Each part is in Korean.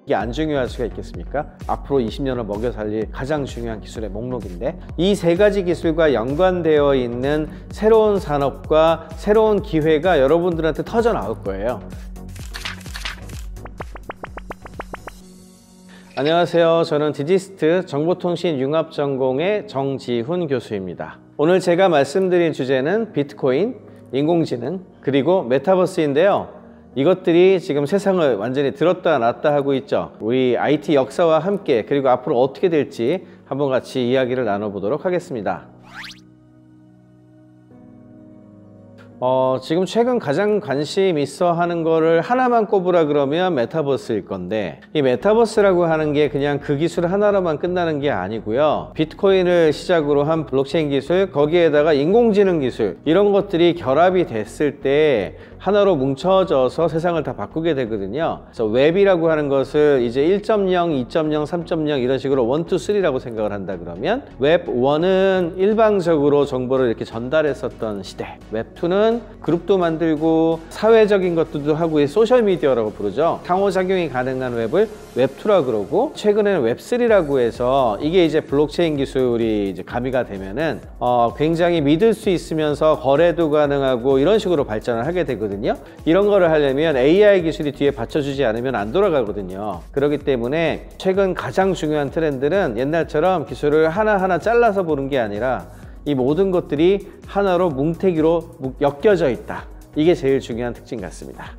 이게 안 중요할 수가 있겠습니까? 앞으로 20년을 먹여 살릴 가장 중요한 기술의 목록인데, 이 세 가지 기술과 연관되어 있는 새로운 산업과 새로운 기회가 여러분들한테 터져 나올 거예요. 안녕하세요. 저는 디지스트 정보통신융합전공의 정지훈 교수입니다. 오늘 제가 말씀드린 주제는 비트코인, 인공지능, 그리고 메타버스인데요. 이것들이 지금 세상을 완전히 들었다 놨다 하고 있죠. 우리 IT 역사와 함께, 그리고 앞으로 어떻게 될지 한번 같이 이야기를 나눠보도록 하겠습니다. 지금 최근 가장 관심 있어 하는 거를 하나만 꼽으라 그러면 메타버스일 건데, 이 메타버스라고 하는 게 그냥 그 기술 하나로만 끝나는 게 아니고요. 비트코인을 시작으로 한 블록체인 기술, 거기에다가 인공지능 기술, 이런 것들이 결합이 됐을 때 하나로 뭉쳐져서 세상을 다 바꾸게 되거든요. 그래서 웹이라고 하는 것을 이제 1.0, 2.0, 3.0 이런 식으로 1, 2, 3라고 생각을 한다 그러면, 웹 1은 일방적으로 정보를 이렇게 전달했었던 시대, 웹 2는 그룹도 만들고 사회적인 것들도 하고 소셜미디어라고 부르죠. 상호작용이 가능한 웹을 웹2라 그러고, 최근에는 웹3라고 해서 이게 이제 블록체인 기술이 이제 가미가 되면은 굉장히 믿을 수 있으면서 거래도 가능하고 이런 식으로 발전을 하게 되거든요. 이런 거를 하려면 AI 기술이 뒤에 받쳐주지 않으면 안 돌아가거든요. 그렇기 때문에 최근 가장 중요한 트렌드는 옛날처럼 기술을 하나하나 잘라서 보는 게 아니라 이 모든 것들이 하나로 뭉태기로 엮여져 있다. 이게 제일 중요한 특징 같습니다.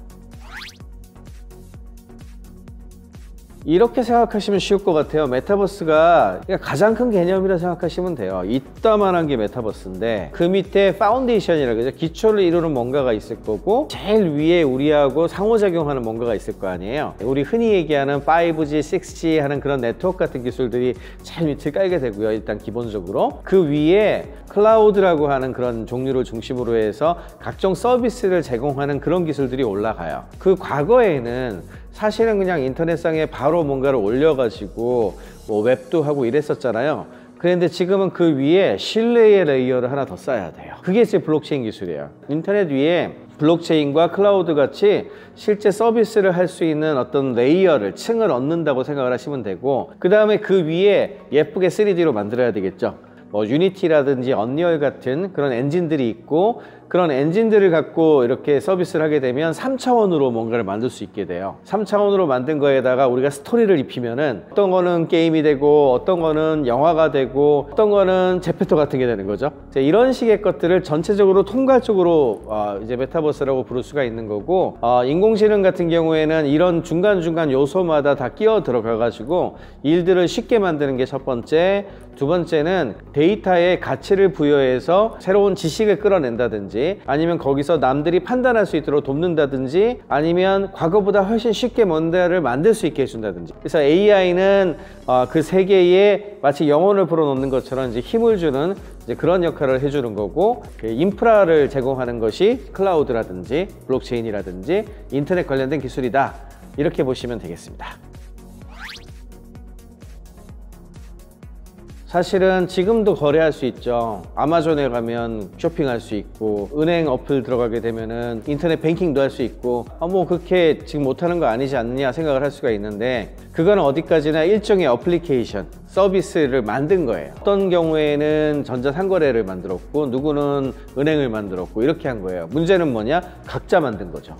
이렇게 생각하시면 쉬울 것 같아요. 메타버스가 가장 큰 개념이라 생각하시면 돼요. 이따만한 게 메타버스인데, 그 밑에 파운데이션이라고 그러죠. 기초를 이루는 뭔가가 있을 거고, 제일 위에 우리하고 상호작용하는 뭔가가 있을 거 아니에요. 우리 흔히 얘기하는 5G, 6G 하는 그런 네트워크 같은 기술들이 제일 밑을 깔게 되고요. 일단 기본적으로 그 위에 클라우드라고 하는 그런 종류를 중심으로 해서 각종 서비스를 제공하는 그런 기술들이 올라가요. 그 과거에는 사실은 그냥 인터넷상에 바로 뭔가를 올려가지고 뭐 웹도 하고 이랬었잖아요. 그런데 지금은 그 위에 신뢰의 레이어를 하나 더 쌓아야 돼요. 그게 이제 블록체인 기술이에요. 인터넷 위에 블록체인과 클라우드 같이 실제 서비스를 할 수 있는 어떤 레이어를, 층을 얻는다고 생각을 하시면 되고, 그 다음에 그 위에 예쁘게 3D로 만들어야 되겠죠. 뭐 유니티라든지 언리얼 같은 그런 엔진들이 있고, 그런 엔진들을 갖고 이렇게 서비스를 하게 되면 3차원으로 뭔가를 만들 수 있게 돼요. 3차원으로 만든 거에다가 우리가 스토리를 입히면은 어떤 거는 게임이 되고, 어떤 거는 영화가 되고, 어떤 거는 제페토 같은 게 되는 거죠. 이런 식의 것들을 전체적으로 통괄적으로 이제 메타버스라고 부를 수가 있는 거고, 인공지능 같은 경우에는 이런 중간중간 요소마다 다 끼어 들어가 가지고 일들을 쉽게 만드는 게 첫 번째. 두 번째는 데이터에 가치를 부여해서 새로운 지식을 끌어낸다든지, 아니면 거기서 남들이 판단할 수 있도록 돕는다든지, 아니면 과거보다 훨씬 쉽게 뭔가를 만들 수 있게 해준다든지. 그래서 AI는 그 세계에 마치 영혼을 불어넣는 것처럼 이제 힘을 주는 이제 그런 역할을 해주는 거고, 그 인프라를 제공하는 것이 클라우드라든지 블록체인이라든지 인터넷 관련된 기술이다. 이렇게 보시면 되겠습니다. 사실은 지금도 거래할 수 있죠. 아마존에 가면 쇼핑할 수 있고, 은행 어플 들어가게 되면은 인터넷 뱅킹도 할 수 있고, 뭐 그렇게 지금 못하는 거 아니지 않느냐 생각을 할 수가 있는데, 그거는 어디까지나 일종의 어플리케이션, 서비스를 만든 거예요. 어떤 경우에는 전자상거래를 만들었고, 누구는 은행을 만들었고, 이렇게 한 거예요. 문제는 뭐냐? 각자 만든 거죠.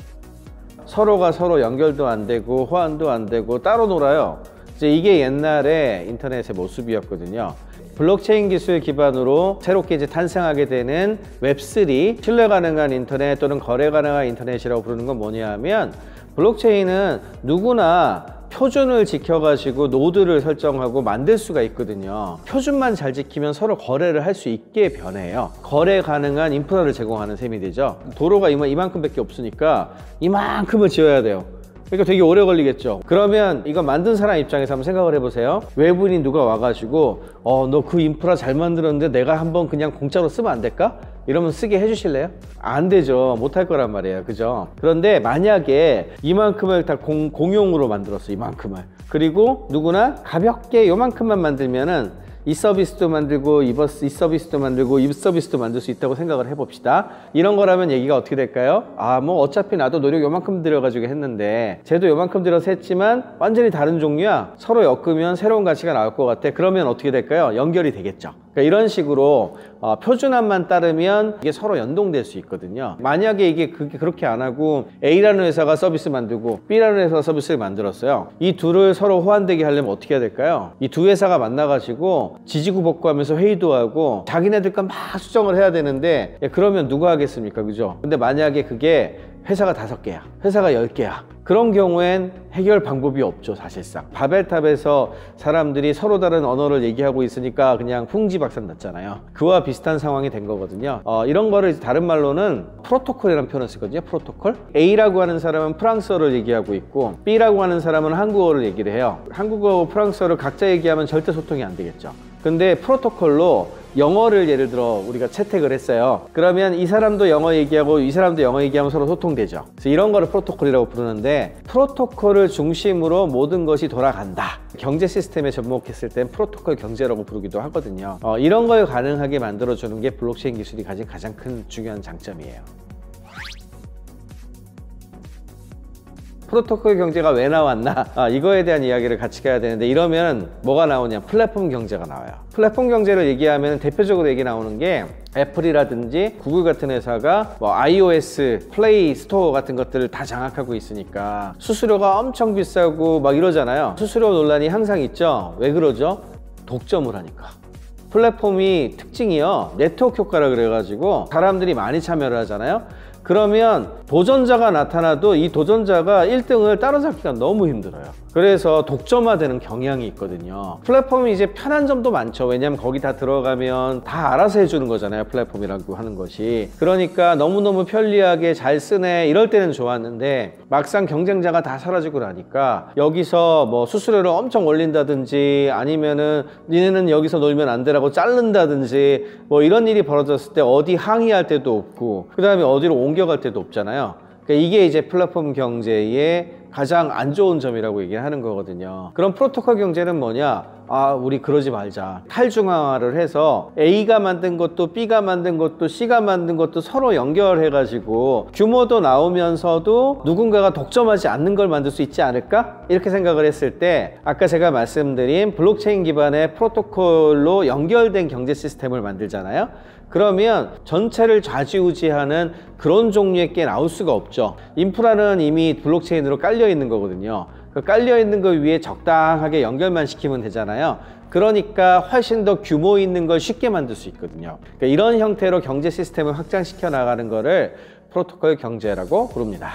서로가 서로 연결도 안 되고 호환도 안 되고 따로 놀아요. 이게 옛날에 인터넷의 모습이었거든요. 블록체인 기술 기반으로 새롭게 이제 탄생하게 되는 웹3, 신뢰 가능한 인터넷 또는 거래 가능한 인터넷이라고 부르는 건 뭐냐 하면, 블록체인은 누구나 표준을 지켜가지고 노드를 설정하고 만들 수가 있거든요. 표준만 잘 지키면 서로 거래를 할 수 있게 변해요. 거래 가능한 인프라를 제공하는 셈이 되죠. 도로가 이만큼밖에 없으니까 이만큼을 지어야 돼요. 그러니까 되게 오래 걸리겠죠. 그러면 이거 만든 사람 입장에서 한번 생각을 해보세요. 외부인이 누가 와가지고 너 그 인프라 잘 만들었는데 내가 한번 그냥 공짜로 쓰면 안 될까? 이러면 쓰게 해주실래요? 안 되죠. 못할 거란 말이에요. 그죠? 그런데 만약에 이만큼을 다 공용으로 만들었어. 이만큼을. 그리고 누구나 가볍게 요만큼만 만들면은 이 서비스도 만들고 이 서비스도 만들고 이 서비스도 만들 수 있다고 생각을 해봅시다. 이런 거라면 얘기가 어떻게 될까요? 뭐 어차피 나도 노력 요만큼 들여가지고 했는데 쟤도 요만큼 들여서 했지만 완전히 다른 종류야. 서로 엮으면 새로운 가치가 나올 것 같아. 그러면 어떻게 될까요? 연결이 되겠죠. 그러니까 이런 식으로 표준안만 따르면 이게 서로 연동될 수 있거든요. 만약에 이게 그렇게 안 하고 A라는 회사가 서비스 만들고 B라는 회사가 서비스를 만들었어요. 이 둘을 서로 호환되게 하려면 어떻게 해야 될까요? 이 두 회사가 만나가지고 지지구복구하면서 회의도 하고 자기네들 거 막 수정을 해야 되는데 그러면 누가 하겠습니까? 그죠? 근데 만약에 그게 회사가 5개야, 회사가 10개야. 그런 경우엔 해결 방법이 없죠, 사실상. 바벨탑에서 사람들이 서로 다른 언어를 얘기하고 있으니까 그냥 풍지박산 났잖아요. 그와 비슷한 상황이 된 거거든요. 이런 거를 다른 말로는 프로토콜이라는 표현을 쓰거든요. 프로토콜. A라고 하는 사람은 프랑스어를 얘기하고 있고 B라고 하는 사람은 한국어를 얘기를 해요. 한국어, 프랑스어를 각자 얘기하면 절대 소통이 안 되겠죠. 근데 프로토콜로 영어를 예를 들어 우리가 채택을 했어요. 그러면 이 사람도 영어 얘기하고 이 사람도 영어 얘기하면 서로 소통되죠. 그래서 이런 거를 프로토콜이라고 부르는데 프로토콜을 중심으로 모든 것이 돌아간다. 경제 시스템에 접목했을 땐 프로토콜 경제라고 부르기도 하거든요. 이런 걸 가능하게 만들어주는 게 블록체인 기술이 가진 가장 큰 중요한 장점이에요. 프로토콜 경제가 왜 나왔나? 이거에 대한 이야기를 같이 가야 되는데 이러면 뭐가 나오냐? 플랫폼 경제가 나와요. 플랫폼 경제를 얘기하면 대표적으로 얘기 나오는 게 애플이라든지 구글 같은 회사가 뭐 iOS, 플레이 스토어 같은 것들을 다 장악하고 있으니까 수수료가 엄청 비싸고 막 이러잖아요. 수수료 논란이 항상 있죠. 왜 그러죠? 독점을 하니까. 플랫폼이 특징이요. 네트워크 효과라 그래가지고 사람들이 많이 참여를 하잖아요. 그러면 도전자가 나타나도 이 도전자가 1등을 따라잡기가 너무 힘들어요. 그래서 독점화되는 경향이 있거든요. 플랫폼이 이제 편한 점도 많죠. 왜냐하면 거기 다 들어가면 다 알아서 해주는 거잖아요. 플랫폼이라고 하는 것이. 그러니까 너무너무 편리하게 잘 쓰네 이럴 때는 좋았는데 막상 경쟁자가 다 사라지고 나니까 여기서 뭐 수수료를 엄청 올린다든지 아니면은 니네는 여기서 놀면 안 되라고 자른다든지 뭐 이런 일이 벌어졌을 때 어디 항의할 때도 없고 그 다음에 어디로 옮겨갈 때도 없잖아요. 그러니까 이게 이제 플랫폼 경제의 가장 안 좋은 점이라고 얘기를 하는 거거든요. 그럼 프로토콜 경제는 뭐냐? 우리 그러지 말자. 탈중앙화를 해서 A가 만든 것도 B가 만든 것도 C가 만든 것도 서로 연결해가지고 규모도 나오면서도 누군가가 독점하지 않는 걸 만들 수 있지 않을까? 이렇게 생각을 했을 때 아까 제가 말씀드린 블록체인 기반의 프로토콜로 연결된 경제 시스템을 만들잖아요. 그러면 전체를 좌지우지하는 그런 종류의 게 나올 수가 없죠. 인프라는 이미 블록체인으로 깔려 있는 거거든요. 그 깔려 있는 거 위에 적당하게 연결만 시키면 되잖아요. 그러니까 훨씬 더 규모 있는 걸 쉽게 만들 수 있거든요. 그러니까 이런 형태로 경제 시스템을 확장시켜 나가는 거를 프로토콜 경제라고 부릅니다.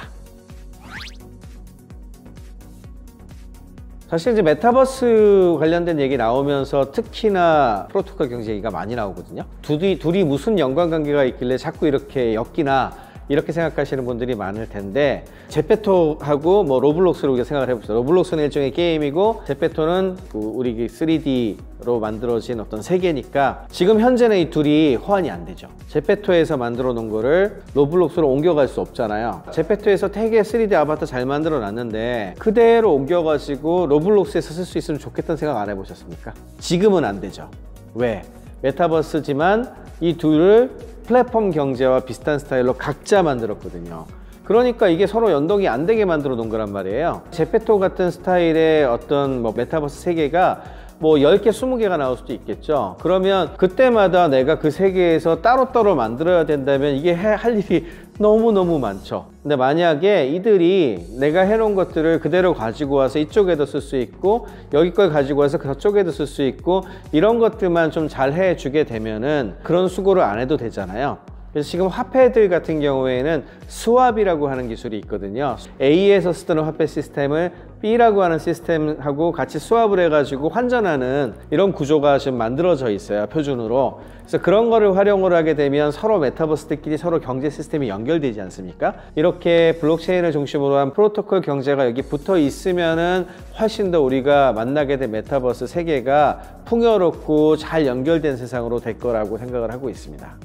사실 이제 메타버스 관련된 얘기 나오면서 특히나 프로토콜 경제 얘기가 많이 나오거든요. 둘이 무슨 연관관계가 있길래 자꾸 이렇게 엮이나 이렇게 생각하시는 분들이 많을 텐데 제페토하고 뭐 로블록스로 우리가 생각을 해봅시다. 로블록스는 일종의 게임이고 제페토는 우리 3D로 만들어진 어떤 세계니까 지금 현재는 이 둘이 호환이 안 되죠. 제페토에서 만들어 놓은 거를 로블록스로 옮겨갈 수 없잖아요. 제페토에서 되게 3D 아바타 잘 만들어 놨는데 그대로 옮겨가지고 로블록스에서 쓸 수 있으면 좋겠다는 생각 안 해보셨습니까? 지금은 안 되죠. 왜? 메타버스지만 이 둘을 플랫폼 경제와 비슷한 스타일로 각자 만들었거든요. 그러니까 이게 서로 연동이 안 되게 만들어 놓은 거란 말이에요. 제페토 같은 스타일의 어떤 뭐 메타버스 세계가 뭐 10개, 20개가 나올 수도 있겠죠. 그러면 그때마다 내가 그 세계에서 따로따로 만들어야 된다면 이게 할 일이 너무너무 많죠. 근데 만약에 이들이 내가 해놓은 것들을 그대로 가지고 와서 이쪽에도 쓸 수 있고 여기 걸 가지고 와서 저쪽에도 쓸 수 있고 이런 것들만 좀 잘 해주게 되면은 그런 수고를 안 해도 되잖아요. 그래서 지금 화폐들 같은 경우에는 스왑이라고 하는 기술이 있거든요. A에서 쓰던 화폐 시스템을 B라고 하는 시스템하고 같이 스왑을 해가지고 환전하는 이런 구조가 지금 만들어져 있어요, 표준으로. 그래서 그런 거를 활용을 하게 되면 서로 메타버스들끼리 서로 경제 시스템이 연결되지 않습니까? 이렇게 블록체인을 중심으로 한 프로토콜 경제가 여기 붙어 있으면은 훨씬 더 우리가 만나게 된 메타버스 세계가 풍요롭고 잘 연결된 세상으로 될 거라고 생각을 하고 있습니다.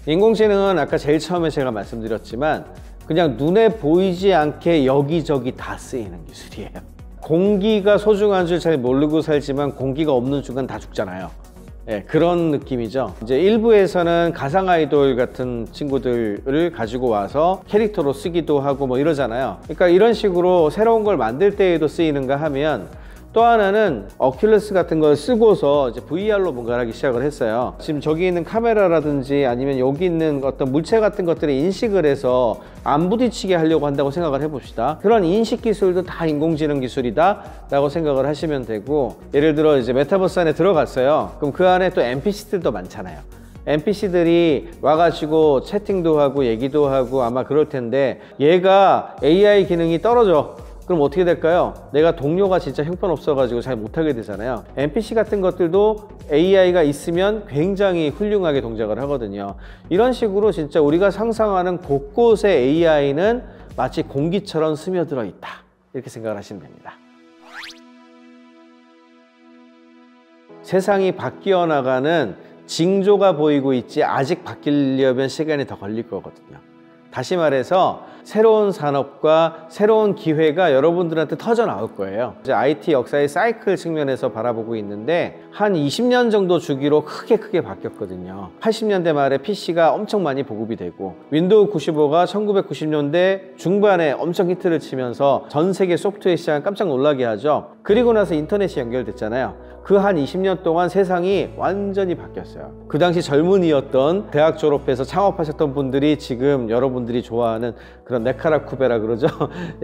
인공지능은 아까 제일 처음에 제가 말씀드렸지만 그냥 눈에 보이지 않게 여기저기 다 쓰이는 기술이에요. 공기가 소중한 줄 잘 모르고 살지만 공기가 없는 순간 다 죽잖아요. 예, 그런 느낌이죠. 이제 일부에서는 가상 아이돌 같은 친구들을 가지고 와서 캐릭터로 쓰기도 하고 뭐 이러잖아요. 그러니까 이런 식으로 새로운 걸 만들 때에도 쓰이는가 하면, 또 하나는 오큘러스 같은 걸 쓰고서 이제 VR로 뭔가를 하기 시작을 했어요. 지금 저기 있는 카메라라든지 아니면 여기 있는 어떤 물체 같은 것들을 인식을 해서 안 부딪히게 하려고 한다고 생각을 해봅시다. 그런 인식 기술도 다 인공지능 기술이다 라고 생각을 하시면 되고, 예를 들어 이제 메타버스 안에 들어갔어요. 그럼 그 안에 또 NPC들도 많잖아요. NPC들이 와가지고 채팅도 하고 얘기도 하고 아마 그럴 텐데, 얘가 AI 기능이 떨어져. 그럼 어떻게 될까요? 내가 동료가 진짜 형편없어가지고 잘 못하게 되잖아요. NPC 같은 것들도 AI가 있으면 굉장히 훌륭하게 동작을 하거든요. 이런 식으로 진짜 우리가 상상하는 곳곳에 AI는 마치 공기처럼 스며들어 있다, 이렇게 생각을 하시면 됩니다. 세상이 바뀌어 나가는 징조가 보이고 있지, 아직 바뀌려면 시간이 더 걸릴 거거든요. 다시 말해서 새로운 산업과 새로운 기회가 여러분들한테 터져 나올 거예요. 이제 IT 역사의 사이클 측면에서 바라보고 있는데, 한 20년 정도 주기로 크게 바뀌었거든요. 80년대 말에 PC가 엄청 많이 보급이 되고, 윈도우 95가 1990년대 중반에 엄청 히트를 치면서 전 세계 소프트웨어 시장을 깜짝 놀라게 하죠. 그리고 나서 인터넷이 연결됐잖아요. 그 한 20년 동안 세상이 완전히 바뀌었어요. 그 당시 젊은이였던 대학 졸업해서 창업하셨던 분들이 지금 여러분들이 좋아하는 그런 네카라쿠베라 그러죠.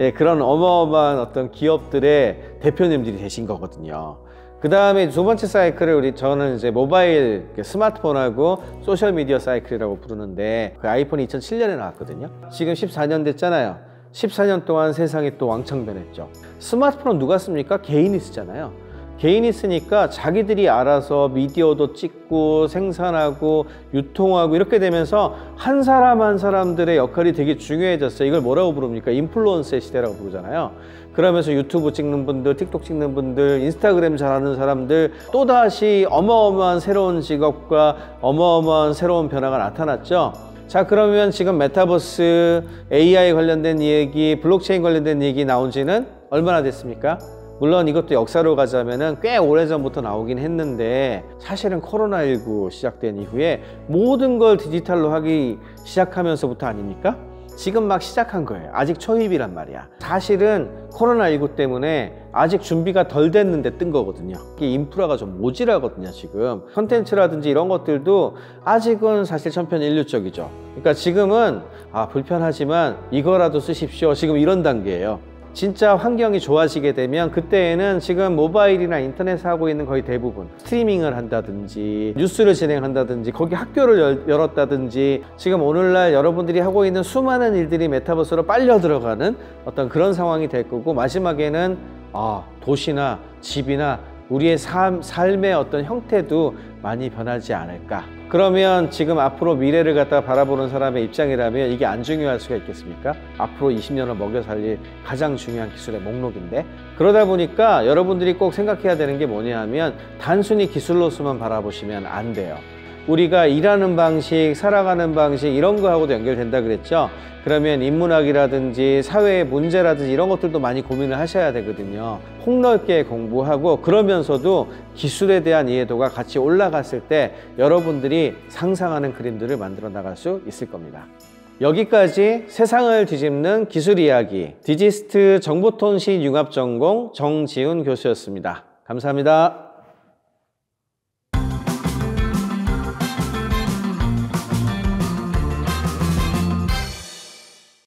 예, 그런 어마어마한 어떤 기업들의 대표님들이 되신 거거든요. 그 다음에 두 번째 사이클을 저는 이제 모바일 스마트폰하고 소셜미디어 사이클이라고 부르는데, 그 아이폰이 2007년에 나왔거든요. 지금 14년 됐잖아요. 14년 동안 세상이 또 왕창 변했죠. 스마트폰은 누가 씁니까? 개인이 쓰잖아요. 개인이 쓰니까 자기들이 알아서 미디어도 찍고 생산하고 유통하고 이렇게 되면서 한 사람 한 사람들의 역할이 되게 중요해졌어요. 이걸 뭐라고 부릅니까? 인플루언서의 시대라고 부르잖아요. 그러면서 유튜브 찍는 분들, 틱톡 찍는 분들, 인스타그램 잘하는 사람들, 또다시 어마어마한 새로운 직업과 어마어마한 새로운 변화가 나타났죠. 자, 그러면 지금 메타버스, AI 관련된 얘기, 블록체인 관련된 얘기 나온 지는 얼마나 됐습니까? 물론 이것도 역사로 가자면은 꽤 오래전부터 나오긴 했는데, 사실은 코로나19 시작된 이후에 모든 걸 디지털로 하기 시작하면서부터 아닙니까? 지금 막 시작한 거예요. 아직 초입이란 말이야. 사실은 코로나19 때문에 아직 준비가 덜 됐는데 뜬 거거든요. 이게 인프라가 좀 모자라거든요. 지금 컨텐츠라든지 이런 것들도 아직은 사실 천편일률적이죠. 그러니까 지금은 불편하지만 이거라도 쓰십시오, 지금 이런 단계예요. 진짜 환경이 좋아지게 되면 그때에는 지금 모바일이나 인터넷 하고 있는 거의 대부분 스트리밍을 한다든지 뉴스를 진행한다든지 거기 학교를 열었다든지, 지금 오늘날 여러분들이 하고 있는 수많은 일들이 메타버스로 빨려 들어가는 어떤 그런 상황이 될 거고, 마지막에는 도시나 집이나 우리의 삶의 어떤 형태도 많이 변하지 않을까. 그러면 지금 앞으로 미래를 갖다 바라보는 사람의 입장이라면 이게 안 중요할 수가 있겠습니까? 앞으로 20년을 먹여 살릴 가장 중요한 기술의 목록인데, 그러다 보니까 여러분들이 꼭 생각해야 되는 게 뭐냐 하면, 단순히 기술로서만 바라보시면 안 돼요. 우리가 일하는 방식, 살아가는 방식 이런 거하고도 연결된다 그랬죠. 그러면 인문학이라든지 사회의 문제라든지 이런 것들도 많이 고민을 하셔야 되거든요. 폭넓게 공부하고, 그러면서도 기술에 대한 이해도가 같이 올라갔을 때 여러분들이 상상하는 그림들을 만들어 나갈 수 있을 겁니다. 여기까지 세상을 뒤집는 기술 이야기, 디지스트 정보통신융합전공 정지훈 교수였습니다. 감사합니다.